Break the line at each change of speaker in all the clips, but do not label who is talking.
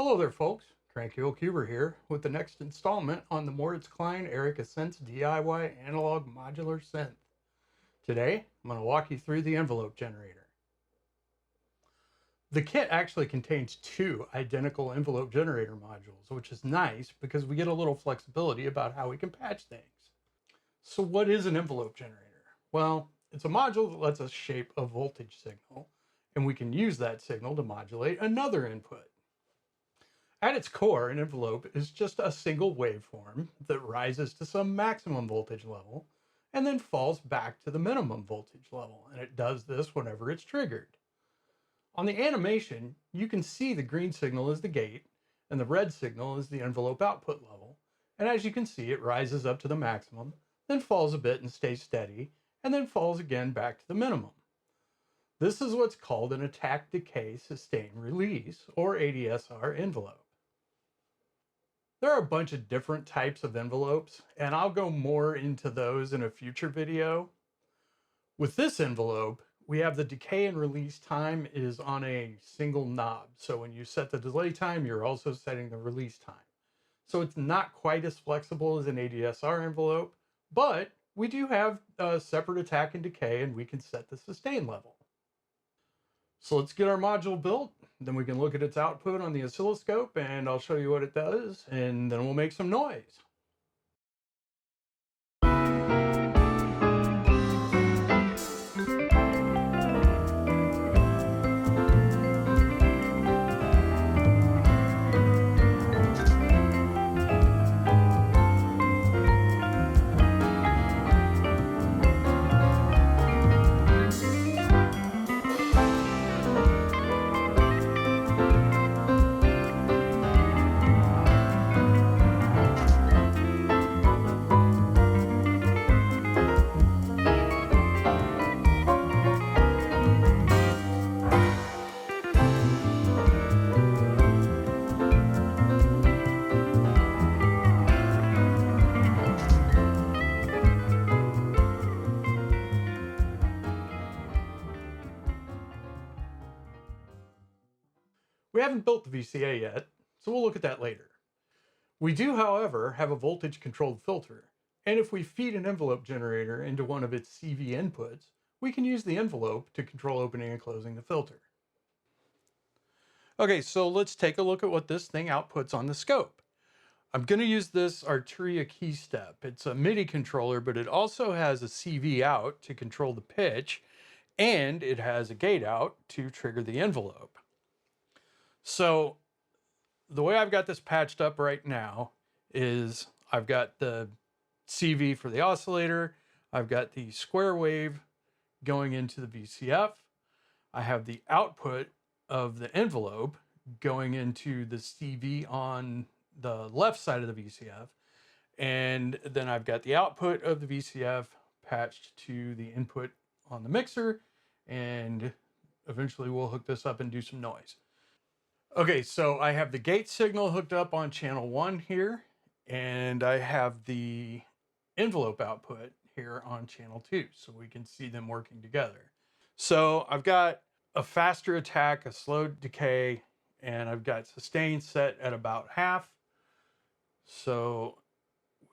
Hello there, folks. Cranky Cuber here with the next installment on the Moritz Klein Eric Ascents DIY Analog Modular Synth. Today, I'm going to walk you through the envelope generator. The kit actually contains two identical envelope generator modules, which is nice because we get a little flexibility about how we can patch things. So what is an envelope generator? Well, it's a module that lets us shape a voltage signal, and we can use that signal to modulate another input. At its core, an envelope is just a single waveform that rises to some maximum voltage level and then falls back to the minimum voltage level, and it does this whenever it's triggered. On the animation, you can see the green signal is the gate and the red signal is the envelope output level, and as you can see, it rises up to the maximum, then falls a bit and stays steady, and then falls again back to the minimum. This is what's called an attack, decay, sustain, release, or ADSR envelope. There are a bunch of different types of envelopes, and I'll go more into those in a future video. With this envelope, we have the decay and release time is on a single knob. So when you set the delay time, you're also setting the release time. So it's not quite as flexible as an ADSR envelope, but we do have a separate attack and decay, and we can set the sustain level. So let's get our module built, then we can look at its output on the oscilloscope and I'll show you what it does, and then we'll make some noise. We haven't built the VCA yet, so we'll look at that later. We do, however, have a voltage controlled filter, and if we feed an envelope generator into one of its CV inputs, we can use the envelope to control opening and closing the filter. Okay, so let's take a look at what this thing outputs on the scope. I'm going to use this Arturia key step. It's a MIDI controller, but it also has a CV out to control the pitch, and it has a gate out to trigger the envelope. So the way I've got this patched up right now is I've got the CV for the oscillator, I've got the square wave going into the VCF, I have the output of the envelope going into the CV on the left side of the VCF, and then I've got the output of the VCF patched to the input on the mixer, and eventually we'll hook this up and do some noise. Okay, so I have the gate signal hooked up on channel 1 here, and I have the envelope output here on channel 2, so we can see them working together. So I've got a faster attack, a slow decay, and I've got sustain set at about half. So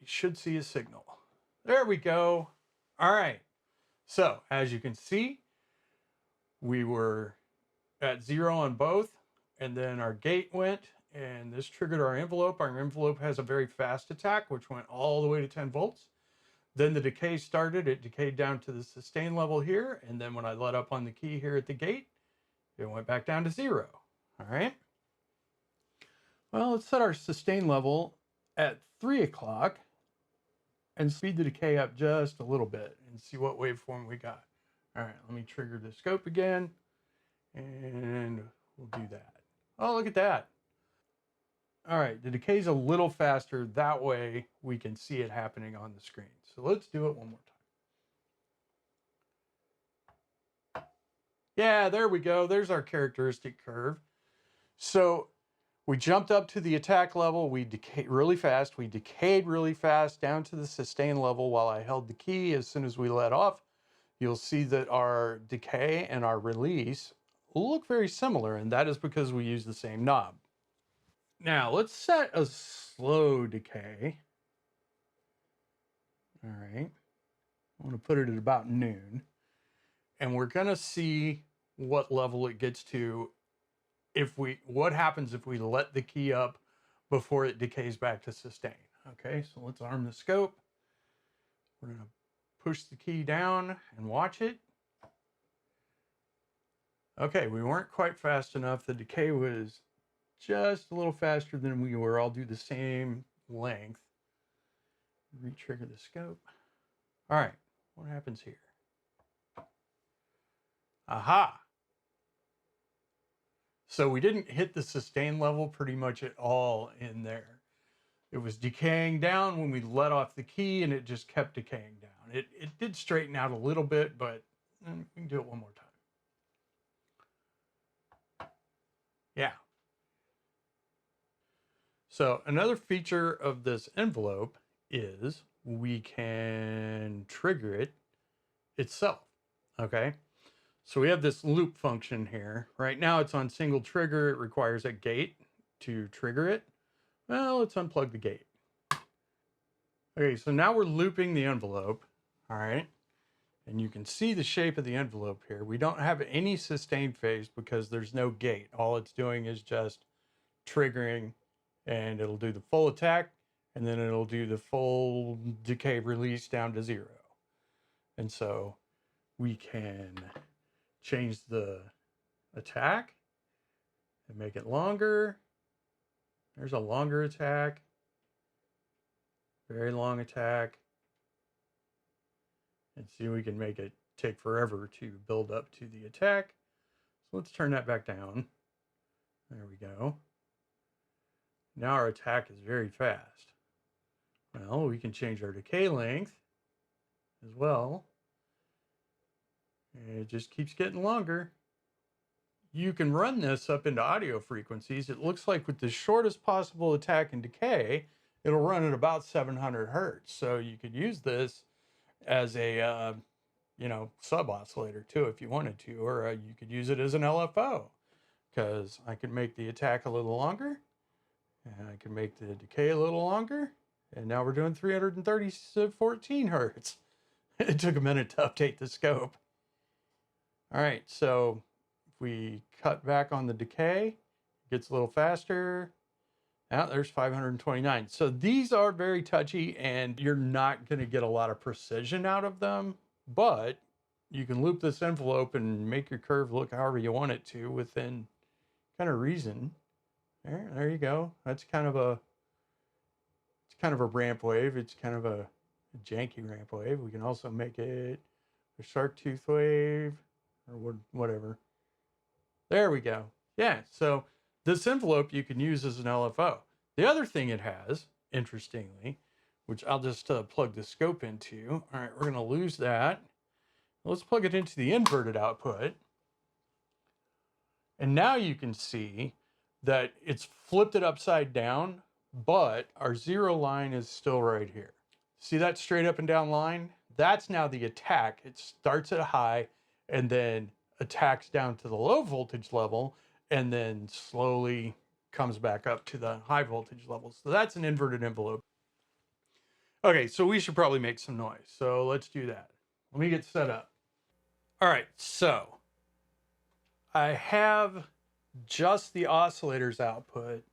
we should see a signal. There we go. All right. So as you can see, we were at 0 on both. And then our gate went, and this triggered our envelope. Our envelope has a very fast attack, which went all the way to 10 volts. Then the decay started. It decayed down to the sustain level here. And then when I let up on the key here at the gate, it went back down to 0. All right. Well, let's set our sustain level at 3 o'clock and speed the decay up just a little bit and see what waveform we got. All right, let me trigger the scope again, and we'll do that. Oh, look at that. All right, the decay's a little faster. That way we can see it happening on the screen. So let's do it one more time. Yeah, there we go. There's our characteristic curve. So we jumped up to the attack level. We decayed really fast. We decayed really fast down to the sustain level while I held the key. As soon as we let off, you'll see that our decay and our release look very similar, and that is because we use the same knob. Now let's set a slow decay. All right. I want to put it at about noon. And we're going to see what level it gets to what happens if we let the key up before it decays back to sustain. Okay, so let's arm the scope. We're going to push the key down and watch it. Okay, we weren't quite fast enough. The decay was just a little faster than we were. I'll do the same length. Re-trigger the scope. All right, what happens here? Aha! So we didn't hit the sustain level pretty much at all in there. It was decaying down when we let off the key, and it just kept decaying down. It did straighten out a little bit, but we can do it one more time. Yeah. So another feature of this envelope is we can trigger it itself. Okay. So we have this loop function here. Right now it's on single trigger. It requires a gate to trigger it. Well, let's unplug the gate. Okay, so now we're looping the envelope. All right. And you can see the shape of the envelope here. We don't have any sustain phase because there's no gate. All it's doing is just triggering, and it'll do the full attack, and then it'll do the full decay release down to 0. And so we can change the attack and make it longer. There's a longer attack, very long attack. And see, we can make it take forever to build up to the attack. So let's turn that back down. There we go. Now our attack is very fast. Well, we can change our decay length as well. And it just keeps getting longer. You can run this up into audio frequencies. It looks like with the shortest possible attack and decay, it'll run at about 700 hertz. So you could use this as a sub oscillator too if you wanted to, or you could use it as an LFO, because I could make the attack a little longer and I can make the decay a little longer, and now we're doing 14 hertz. It took a minute to update the scope. All right, so if we cut back on the decay, it gets a little faster. Now there's 529. So these are very touchy, and you're not going to get a lot of precision out of them, but you can loop this envelope and make your curve look however you want it to within kind of reason. There you go. That's kind of a ramp wave. It's kind of a janky ramp wave. We can also make it a shark tooth wave or whatever. There we go. Yeah, so this envelope you can use as an LFO. The other thing it has, interestingly, which I'll just plug the scope into. All right, we're going to lose that. Let's plug it into the inverted output. And now you can see that it's flipped it upside down, but our 0 line is still right here. See that straight up and down line? That's now the attack. It starts at a high and then attacks down to the low voltage level and then slowly comes back up to the high voltage level. So that's an inverted envelope. Okay, so we should probably make some noise. So let's do that. Let me get set up. All right, so I have just the oscillator's output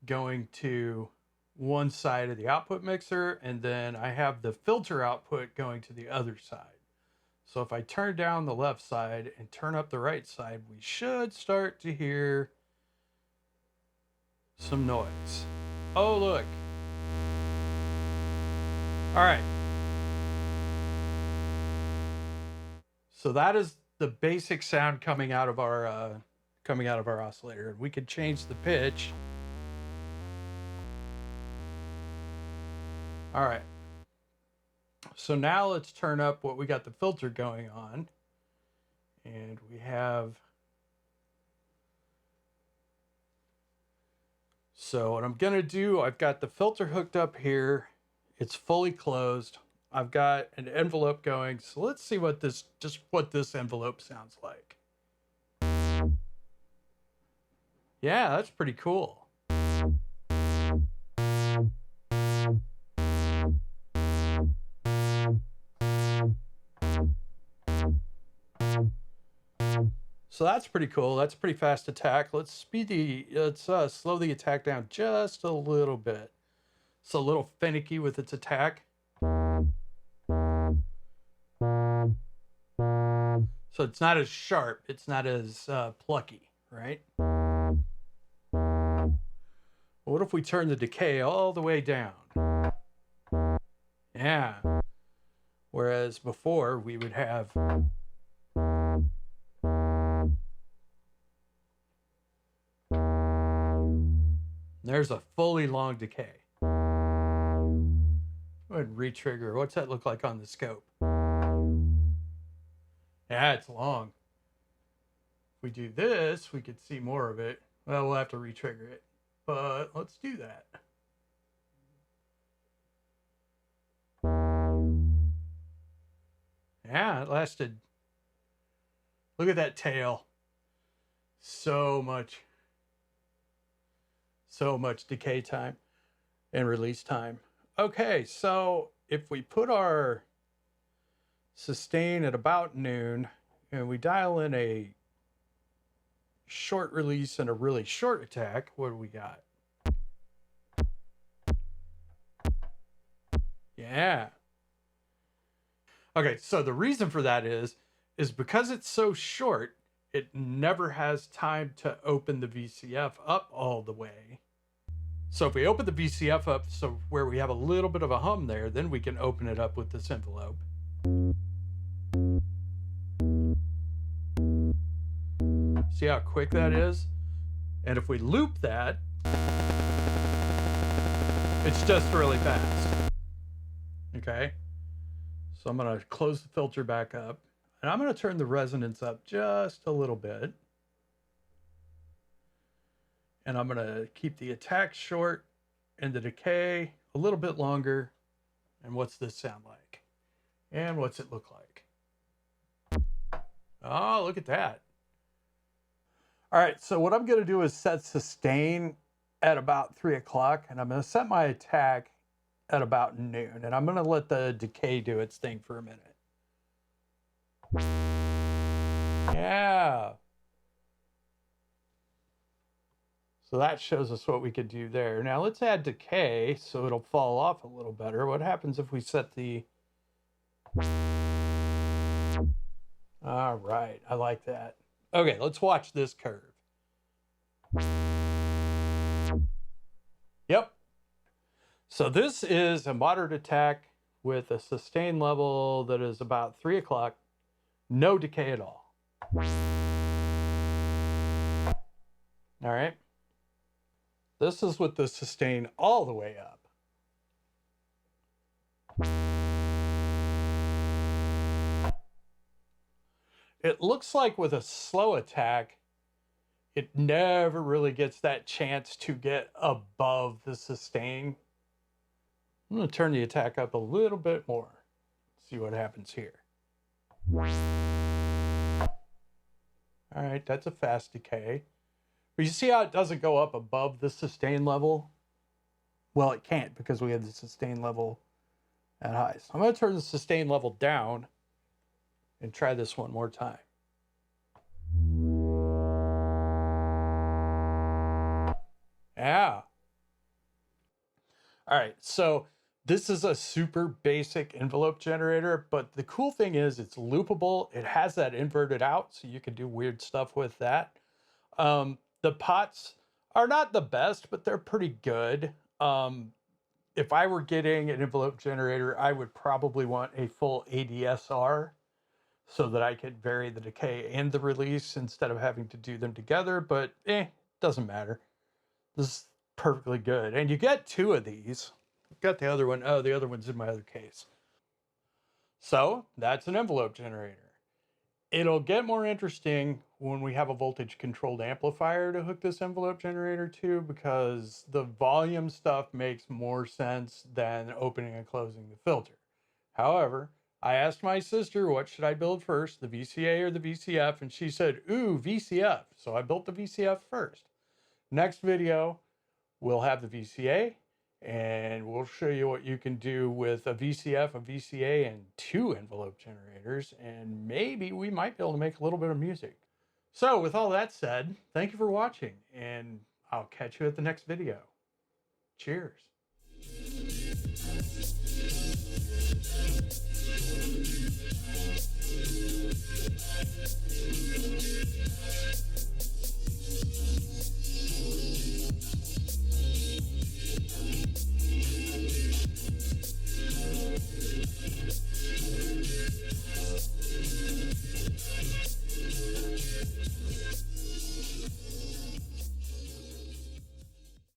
going to one side of the output mixer, and then I have the filter output going to the other side. So if I turn down the left side and turn up the right side, we should start to hear some noise. Oh, look. All right. So that is the basic sound coming out of our oscillator. We could change the pitch. All right. So now let's turn up what we got the filter going on. And we have, so what I'm gonna do, I've got the filter hooked up here. It's fully closed. I've got an envelope going. So let's see what this envelope sounds like. Yeah, that's pretty cool. So that's pretty cool. That's a pretty fast attack. Let's slow the attack down just a little bit. It's a little finicky with its attack. So it's not as sharp. It's not as plucky, right? What if we turn the decay all the way down? Yeah. Whereas before we would have... There's a fully long decay. Go ahead and re-trigger. What's that look like on the scope? Yeah, it's long. If we do this, we could see more of it. Well, we'll have to re-trigger it. But let's do that. Yeah, it lasted. Look at that tail. So much decay time and release time. Okay, so if we put our sustain at about noon and we dial in a short release and a really short attack, what do we got? Yeah. Okay, so the reason for that is because it's so short, it never has time to open the VCF up all the way. So if we open the VCF up so where we have a little bit of a hum there, then we can open it up with this envelope. See how quick that is? And if we loop that, it's just really fast. Okay? So I'm going to close the filter back up, and I'm going to turn the resonance up just a little bit. And I'm going to keep the attack short and the decay a little bit longer. And what's this sound like? And what's it look like? Oh, look at that. All right, so what I'm going to do is set sustain at about 3 o'clock, and I'm going to set my attack at about noon, and I'm going to let the decay do its thing for a minute. Yeah. So that shows us what we could do there. Now let's add decay so it'll fall off a little better. What happens if we set the... All right, I like that. Okay, let's watch this curve. Yep. So this is a moderate attack with a sustain level that is about 3 o'clock. No decay at all. All right. This is with the sustain all the way up. It looks like with a slow attack, it never really gets that chance to get above the sustain. I'm going to turn the attack up a little bit more. See what happens here. All right, that's a fast decay. But you see how it doesn't go up above the sustain level? Well, it can't because we have the sustain level at high. So I'm going to turn the sustain level down and try this one more time. Yeah. All right, so this is a super basic envelope generator, but the cool thing is it's loopable. It has that inverted out, so you can do weird stuff with that. The pots are not the best, but they're pretty good. If I were getting an envelope generator, I would probably want a full ADSR so that I could vary the decay and the release instead of having to do them together, but doesn't matter. This is perfectly good. And you get 2 of these. Got the other one. Oh, the other one's in my other case. So that's an envelope generator. It'll get more interesting when we have a voltage controlled amplifier to hook this envelope generator to, because the volume stuff makes more sense than opening and closing the filter. However, I asked my sister, what should I build first, the VCA or the VCF? And she said, ooh, VCF. So I built the VCF first. Next video, we'll have the VCA, and we'll show you what you can do with a VCF, a VCA, and 2 envelope generators, and maybe we might be able to make a little bit of music. So with all that said, thank you for watching, and I'll catch you at the next video. Cheers.